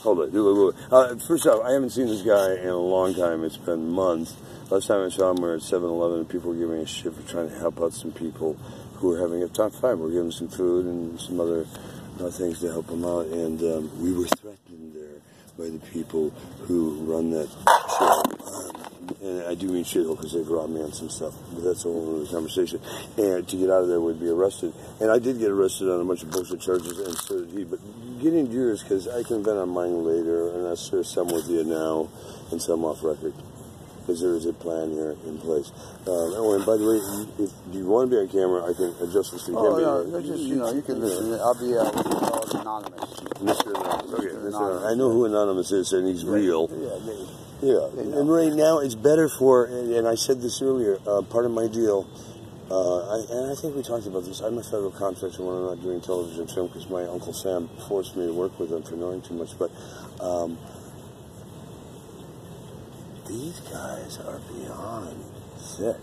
Hold it. First off, I haven't seen this guy in a long time. It's been months. Last time I saw him, we were at 7-Eleven, and people were giving a shit for trying to help out some people who were having a tough time. We were giving some food and some other things to help them out, and we were threatened there by the people who run that shithole. And I do mean shithole because they've robbed me on some stuff, but that's a whole other conversation. And to get out of there would be arrested. And I did get arrested on a bunch of bullshit charges, and so did he. But getting to yours, because I can vent on mine later, and I'll share some with you now and some off record. Because there is a plan here in place. Oh, and by the way, if you want to be on camera, I can adjust this to camera. Oh, no, just, you can listen. I'll be anonymous. Mr. Anonymous. Okay, Mr. Anonymous. I know who Anonymous is, and he's real. Yeah. And right now, it's better for, and I said this earlier, part of my deal, and I think we talked about this, I'm a federal contractor when I'm not doing television film because my Uncle Sam forced me to work with him for knowing too much, but these guys are beyond sick.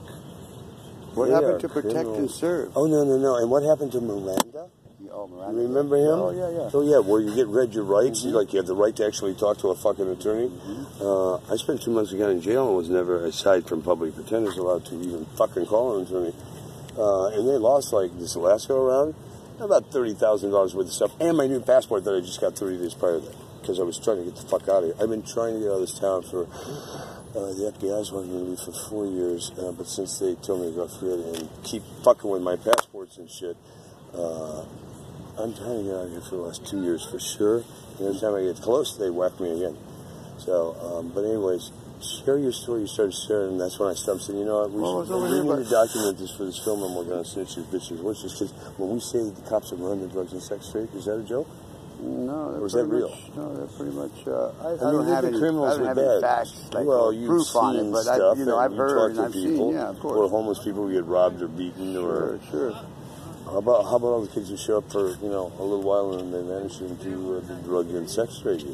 What happened to protect and serve? Oh, no. And what happened to Miranda? Oh, Miranda. You remember him? Oh, yeah. Oh, yeah, where you get read your rights, like you have the right to actually talk to a fucking attorney. I spent 2 months ago in jail and was never, aside from public pretenders, allowed to even fucking call an attorney. And they lost, like, this last go-around, about $30,000 worth of stuff, and my new passport that I just got 30 days prior to that, because I was trying to get the fuck out of here. I've been trying to get out of this town for, the FBI's wanted me to leave for 4 years, but since they told me to go through it and keep fucking with my passports and shit, I'm trying to get out of here for the last 2 years for sure. And every time I get close, they whack me again. So, but anyways, share your story. You started sharing, and that's when I stopped saying, you know what, we need to document this for this film I'm working on, Snitches, Bitches, Witches, because when we say the cops have run the drugs and sex trade, is that a joke? No, or is that real? No, they're pretty much. I don't have any facts, like proof on it, but I've heard and I've seen. Yeah, of course. Or homeless people who get robbed or beaten, Sure. How about all the kids who show up for a little while and they vanish into the drug and sex trade?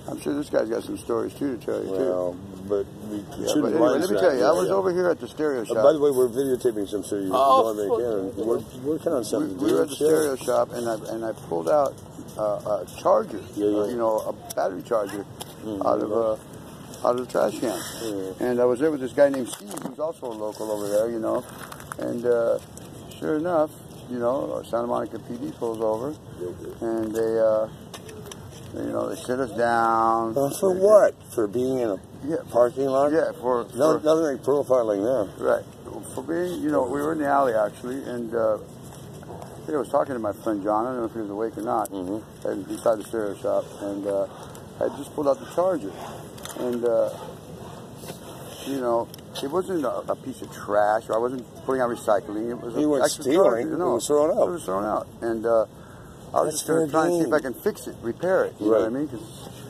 I'm sure this guy's got some stories too to tell you too. But we shouldn't. Anyway, let me tell you, I was over here at the stereo shop. By the way, we're videotaping some, so you can. We're working on something. We were at the stereo shop, and I pulled out a charger, a battery charger, out of the trash can. And I was there with this guy named Steve, who's also a local over there, and sure enough, Santa Monica PD pulls over, and they sit us down. For what? For being in a parking lot? Yeah, nothing like profiling there. Right. For being, we were in the alley actually, and I was talking to my friend John. I don't know if he was awake or not. And beside the stereo shop, and I just pulled out the charger, and it wasn't a piece of trash. I wasn't putting out recycling. It was you weren't stealing. It was thrown out. It was thrown out, and I was just going to try and see if I can fix it, repair it. You know what I mean?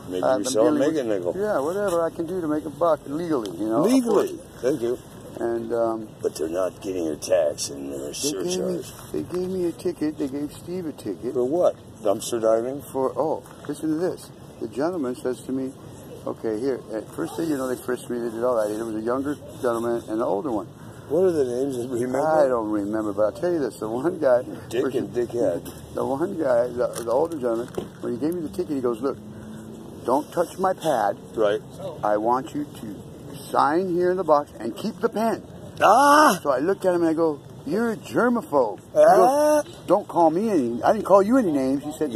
Maybe you sell a mega nickel. Yeah, whatever I can do to make a buck legally. Legally. Thank you. And but they're not getting your tax and their surcharge. They gave me a ticket. They gave Steve a ticket. For what? Dumpster diving? Listen to this. The gentleman says to me, okay, here. First thing they frisked me. They did all that. There was a younger gentleman and an older one. What are the names? Remember? I don't remember, but I'll tell you this. The one guy... Dick and Dickhead. The one guy, the older gentleman, when he gave me the ticket, he goes, look, don't touch my pad. Right. I want you to sign here in the box and keep the pen. So I looked at him and I go, you're a germaphobe. He goes, don't call me any... I didn't call you any names. He said...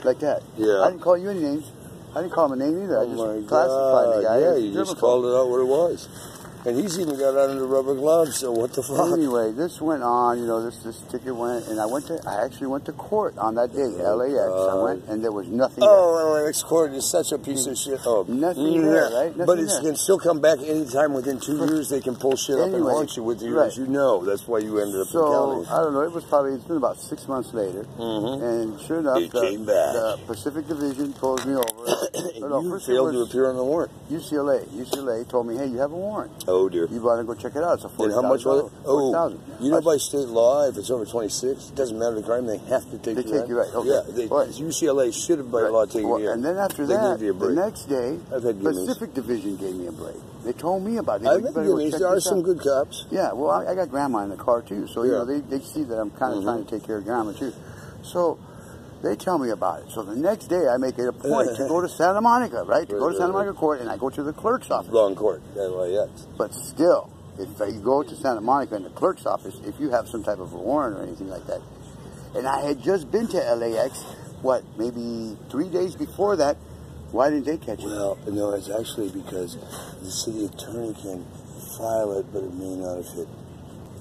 Like that. Yeah. I didn't call you any names. I didn't call him a name either. I just classified the guy. Yeah, you just called it out what it was. And he's even got out of the rubber gloves, so what the fuck? Anyway, this went on, this ticket went, and I actually went to court on that day, LAX. I went, and there was nothing there. LAX court is such a piece of shit. Nothing there, right? Nothing but it can still come back anytime within 2 years. They can pull shit up and launch you with you, as you know. That's why you ended up in county. So, I don't know, it's been about 6 months later, and sure enough, the Pacific Division pulls me over. You failed to appear on the warrant. UCLA told me, hey, you have a warrant. Oh, dear. You better go check it out. It's a $40,000. And how much was it? $40,000. You know, by state law, if it's over 26, it doesn't matter the crime, they have to take you. They take you right. Okay. Yeah, UCLA should have by law taken you. And then after that, the next day, Pacific Division gave me a break. They told me about it. There are some good cops. Yeah, well, I got grandma in the car too, so they see that I'm kind of trying to take care of grandma too. So They tell me about it. So the next day, I make it a point to go to Santa Monica, right? To go to Santa Monica court, and I go to the clerk's office. Wrong court, LAX. But still, if you go to Santa Monica in the clerk's office, if you have some type of a warrant or anything like that, and I had just been to LAX, what, maybe 3 days before that, why didn't they catch it? Well, no, it's actually because the city attorney can file it, but it may not have hit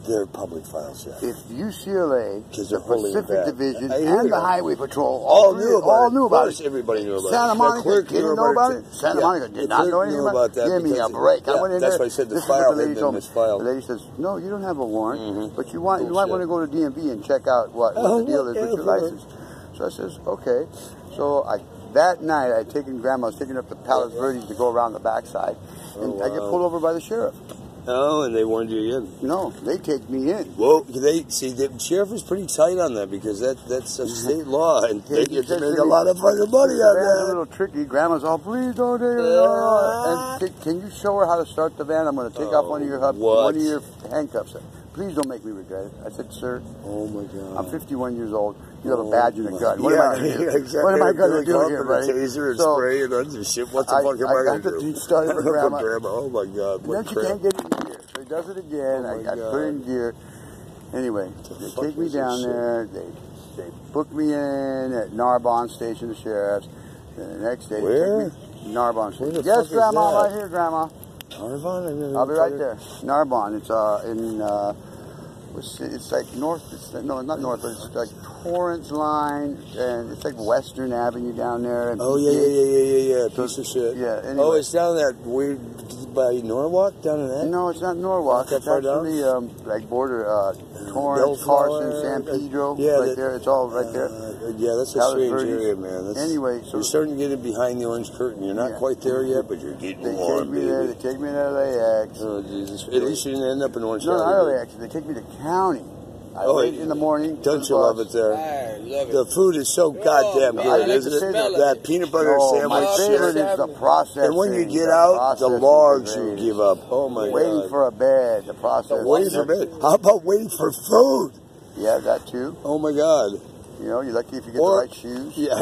their public files yet. If UCLA, the Pacific Division, and the Highway Patrol all knew about it. Everybody knew about it. Santa Monica didn't know about it. Santa Monica did not know anything about it. Give me a break. I went in there. That's why I said the file had been misfiled. The lady says, no, you don't have a warrant, but you might want to go to DMV and check out what the deal is with your license. So I says, okay. So that night, I was taking up the Palos Verdes to go around the backside, and I get pulled over by the sheriff. Oh, and they warned you in? No, they take me in. Well, the sheriff is pretty tight on that because that's a state law, and they get to make a lot of fucking money on that. A little tricky. Grandma's all, please don't take it. And can you show her how to start the van? I'm going to take off one of your handcuffs. Please don't make me regret it. I said, sir. Oh my God. I'm 51 years old. You have a badge and a gun. What am I going to do? Exactly. What am I going to do here, buddy? Taser and spray and other shit. What the fuck am I going to do? I started for Grandma. Oh my God. And then she can't get in gear. So he does it again. I put it in gear. Anyway, they take me down there. They book me in at Narbonne Station, the sheriff's. And the next day, where? Narbonne Station. Yes, Grandma, right here, Grandma. Narbonne? I'll be right there. Narbonne. It's it's like north. No, not north, but it's like Torrance Line, and it's like Western Avenue down there. And yeah. Piece of shit. Yeah. Anyway. Oh, it's down that weird by Norwalk, down in that. No, it's not Norwalk. It's actually like border Torrance, Carson, San Pedro. Right there. It's all right there. Yeah, that's a strange area, man. Anyway, so you're starting to get it behind the orange curtain. You're not quite there yet, but you're getting warm, baby. They take me to LAX. Oh, Jesus. At least you didn't end up in Orange County. No, not LAX. They take me to county. I wait in the morning. Don't you love it there? I love it. The food is so goddamn good, isn't it? That peanut butter sandwich. My favorite is the process. And when you get out, the logs you give up. Oh my God. Waiting for a bed, the process. Waiting for bed. How about waiting for food? Yeah, that too. Oh my God. You know, you're lucky if you get the right shoes. Yeah.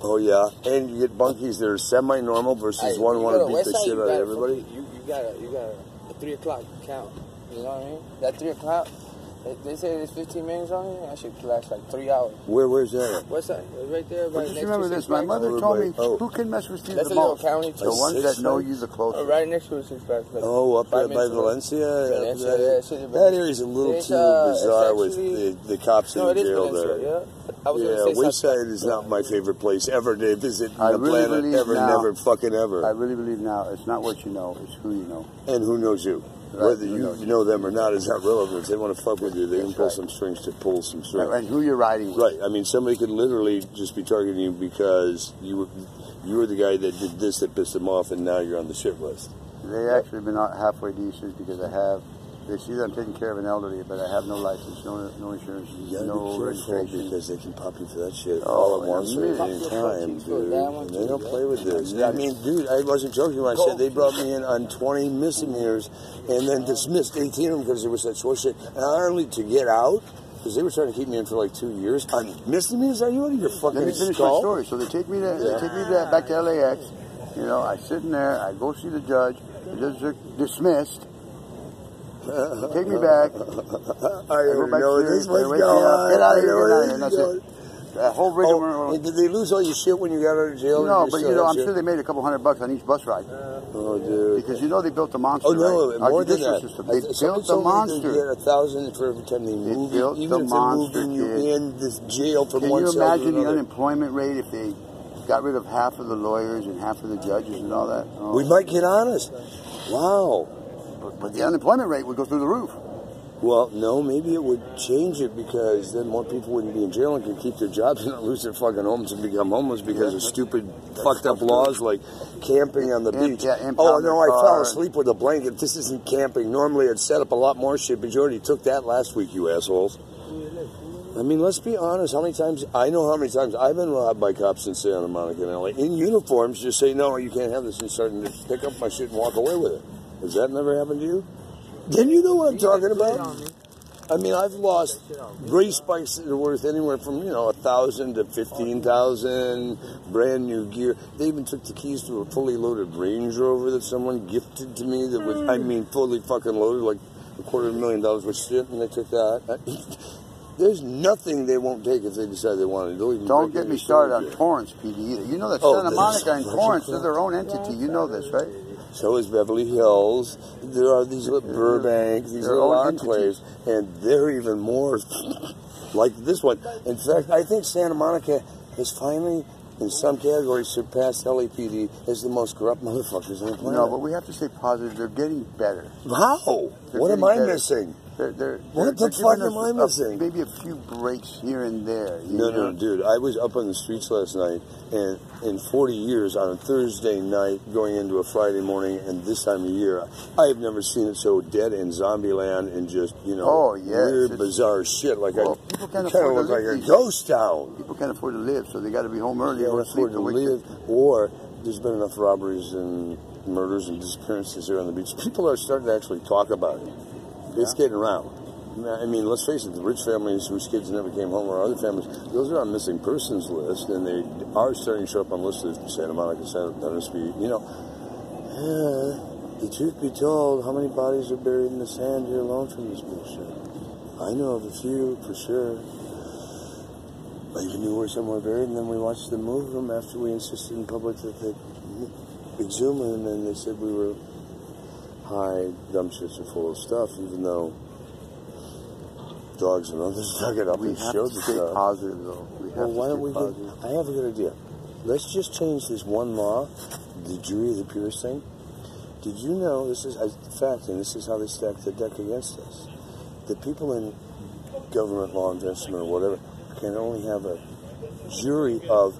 Oh yeah. And you get bunkies that are semi-normal versus one want to beat the shit out of everybody. You got a 3 o'clock count. You know what I mean? That 3 o'clock. They say there's 15 minutes on here. I should last like 3 hours. Where's that? What's that? Right there. But just remember this. My mother told me, who can mess with you the most? County. The ones that know you the closest. Right next to the Six Flags. Oh, up there by Valencia? That area's a little too bizarre with the cops in the jail there. Yeah, Wayside is not my favorite place ever to visit on the planet. Never, fucking ever. I really believe now, it's not what you know, it's who you know. And who knows you. Whether you know them or not is not relevant. If they want to fuck with you, they can pull some strings to pull some strings. And who you're riding with. Right. I mean, somebody could literally just be targeting you because you were the guy that did this that pissed them off, and now you're on the shit list. They actually been halfway decent because they see that I'm taking care of an elderly, but I have no license, no insurance, no registration. Because they can pop you for that shit all at once at any time, dude. And they don't play with this. I mean, dude, I wasn't joking when I said they brought me in on 20 misdemeanors and then dismissed 18 of them because there was that short shit. And not only to get out, because they were trying to keep me in for like 2 years. On misdemeanors? Are you out of your fucking Let me finish my story. So they take me back to LAX. You know, I sit in there, I go see the judge. The judge is dismissed. Take me back. I don't know this was going on. Get out of here, and that's it. That whole rigmarole. And did they lose all your shit when you got out of jail? No, but I'm sure they made a couple $100 on each bus ride. Oh, dude. Because they built a monster. Oh no, more than that. They built a monster. They get $1,000 for every time they move you, even if they're moving you in this jail from one cell to another. Can you imagine the unemployment rate if they got rid of half of the lawyers and half of the judges and all that? We might get honest. Wow. But the unemployment rate would go through the roof. Well, no, maybe it would change it because then more people wouldn't be in jail and could keep their jobs and not lose their fucking homes and become homeless because of stupid, fucked up laws like camping on the beach. Oh, no, I fell asleep with a blanket. This isn't camping. Normally I'd set up a lot more shit, but you already took that last week, you assholes. I mean, let's be honest. I know how many times I've been robbed by cops in Santa Monica and LA in uniforms. Just say, no, you can't have this, and starting to pick up my shit and walk away with it. Has that never happened to you? Then you know what I'm talking about? I mean, I've lost race bikes that are worth anywhere from, you know, $1,000 to $15,000, brand new gear. They even took the keys to a fully loaded Range Rover that someone gifted to me that was, I mean, fully fucking loaded, like $250,000 worth of shit, and they took that. There's nothing they won't take if they decide they want to. Don't get me started on Torrance PD either. You know that Santa Monica and Torrance, they're their own entity. You know this, right? So is Beverly Hills. There are these little Burbank, these little enclaves, and they're even more like this one. In fact, I think Santa Monica has finally, in some categories, surpassed LAPD as the most corrupt motherfuckers on the planet. No, but we have to stay positive. They're getting better. How? What am I missing? What the fuck am I missing? Maybe a few breaks here and there. No, dude. I was up on the streets last night, and in 40 years, on a Thursday night, going into a Friday morning, and this time of year, I have never seen it so dead in zombie land and just, you know, weird, bizarre shit. Like, people can't it kind of looks like a ghost town. People can't afford to live, so they got to be home early. Can't afford to live, or there's been enough robberies and murders and disappearances here on the beach. People are starting to actually talk about it. It's getting around. I mean, let's face it, the rich families whose kids never came home or other families, those are on missing persons list, and they are starting to show up on lists of Santa Monica, Venice Beach. You know, the truth be told, how many bodies are buried in the sand here alone from this bullshit? I know of a few, for sure. I even knew where some were buried, and then we watched them move them after we insisted in public that they exhume them, and then they said we were high, dumpsters are full of stuff, even though dogs and others dug it up and showed the stuff. Positive, though. Why don't we I have a good idea. Let's just change this one law, the jury of the purest thing. Did you know, this is a fact, and this is how they stack the deck against us, that people in government law enforcement or whatever can only have a jury of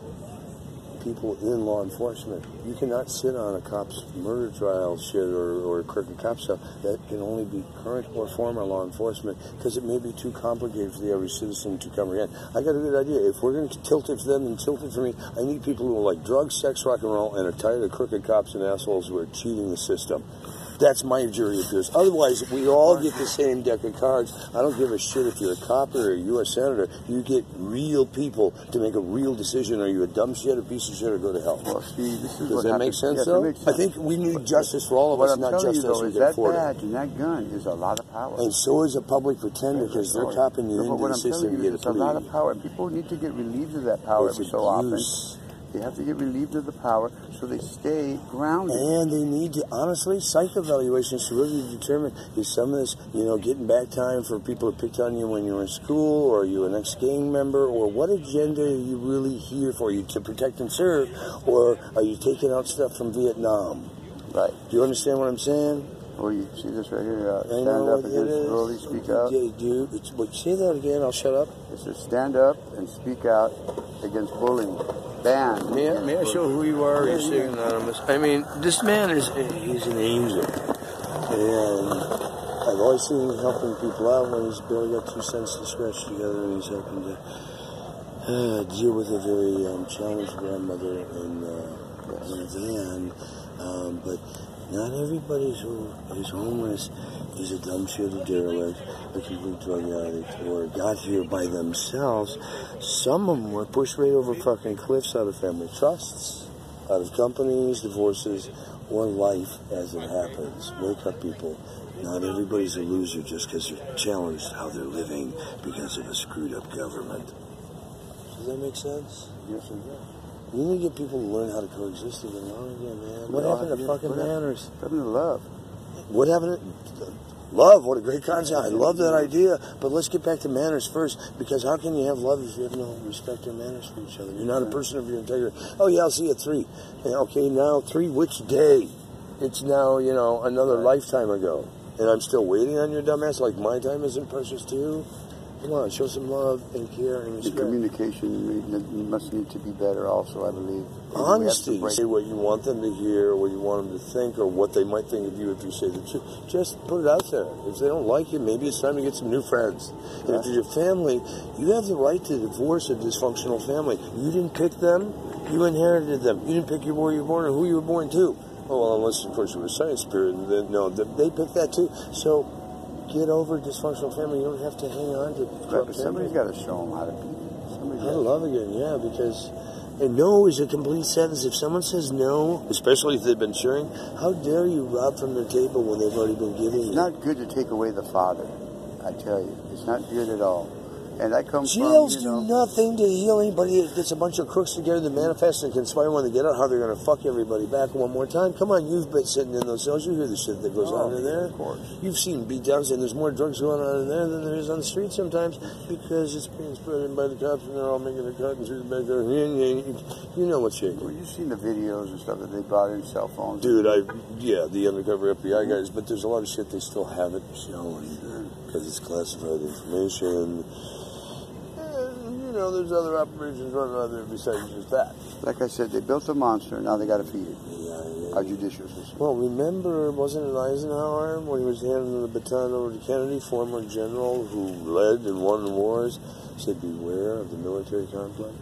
people in law enforcement. You cannot sit on a cop's murder trial shit or a crooked cop stuff. That can only be current or former law enforcement because it may be too complicated for the average citizen to comprehend. I got a good idea. If we're going to tilt it for them and tilt it for me, I need people who are like drugs, sex, rock and roll, and are tired of crooked cops and assholes who are cheating the system. That's my jury of peers. Otherwise, we all get the same deck of cards. I don't give a shit if you're a cop or a U.S. senator. You get real people to make a real decision. Are you a dumb shit, a piece of shit, or go to hell? Well, see, this is Does that make sense, though? I think we need justice for all of us, not justice we can afford. That badge and that gun is a lot of power. And so is a public pretender because they're copping the end of the system to get a plea. It's a lot of power, and people need to get relieved of that power every so often. They have to get relieved of the power so they stay grounded. And they need to, honestly, psych evaluations to really determine is some of this, you know, getting back time for people who picked on you when you were in school, or are you an ex-gang member, or what agenda are you really here for? Are you to protect and serve, or are you taking out stuff from Vietnam? Right. Do you understand what I'm saying? Oh, you see this right here? Stand up against bullying, speak out. Say that again, I'll shut up. It says stand up and speak out against bullying. Ban. May I show who you are? You're saying anonymous. I mean, this man he's an angel. And I've always seen him helping people out when he's barely got 2 cents to scratch together, and he's helping to deal with a very challenged grandmother in a van. But not everybody who is homeless is a dumb shit, a derelict, a complete drug addict, or got here by themselves. Some of them were pushed right over fucking cliffs out of family trusts, out of companies, divorces, or life as it happens. Wake up, people. Not everybody's a loser just because they're challenged how they're living because of a screwed up government. Does that make sense? Yes, it does. We need to get people to learn how to coexist with one another again, man. What happened to fucking manners? What happened to love? What happened to love? What a great concept. I love that idea. But let's get back to manners first, because how can you have love if you have no respect or manners for each other? You're not a person of your integrity. Oh, yeah, I'll see you at 3. Okay, now 3 which day? It's now, you know, another lifetime ago. And I'm still waiting on your dumbass like my time isn't precious too? Come on, show some love and care and respect. The communication must need to be better also, I believe. Honesty. Say what you want them to hear, or what you want them to think, or what they might think of you if you say the truth. Just put it out there. If they don't like you, maybe it's time to get some new friends. And if you're your family, you have the right to divorce a dysfunctional family. You didn't pick them, you inherited them. You didn't pick where you were born or who you were born to. Oh, well, unless, of course, you were a science spirit, and then, no, they picked that too. So get over a dysfunctional family. You don't have to hang on to Right, but somebody's got to show them how to be. I love again, yeah, because and no is a complete sentence. If someone says no, especially if they've been sharing, how dare you rob from their table when they've already been giving you? It's not good to take away the father, I tell you. It's not good at all. And I come Jails from, you know, do nothing to heal anybody. It gets a bunch of crooks together that manifest and conspire when they get out how they're going to fuck everybody back one more time. Come on, you've been sitting in those cells. You hear the shit that goes on in there. Of course. You've seen beatdowns, and there's more drugs going on in there than there is on the street sometimes because it's being spread in by the cops and they're all making a cut and through the back door. You know what's shaking. Well, you've seen the videos and stuff that they brought in, cell phones. Dude, yeah, the undercover FBI guys, but there's a lot of shit they still haven't shown because it's classified information. You know, there's other operations running out there besides just that. Like I said, they built a monster, now they got to feed it. Yeah. Our judicial system. Well, remember, wasn't it Eisenhower when he was handing the baton over to Kennedy, former general who led and won the wars, said, beware of the military complex?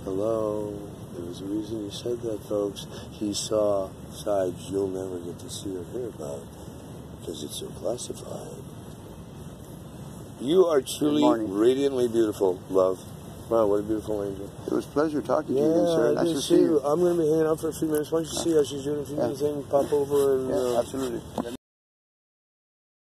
Hello? There was a reason he said that, folks. He saw sides you'll never get to see or hear about because it's so classified. You are truly radiantly beautiful, love. Wow, what a beautiful angel. It was a pleasure talking to you again, sir. Nice to see you. I'm going to be hanging out for a few minutes. Why don't you see how she's doing? If you need anything, pop over and... Yeah, absolutely.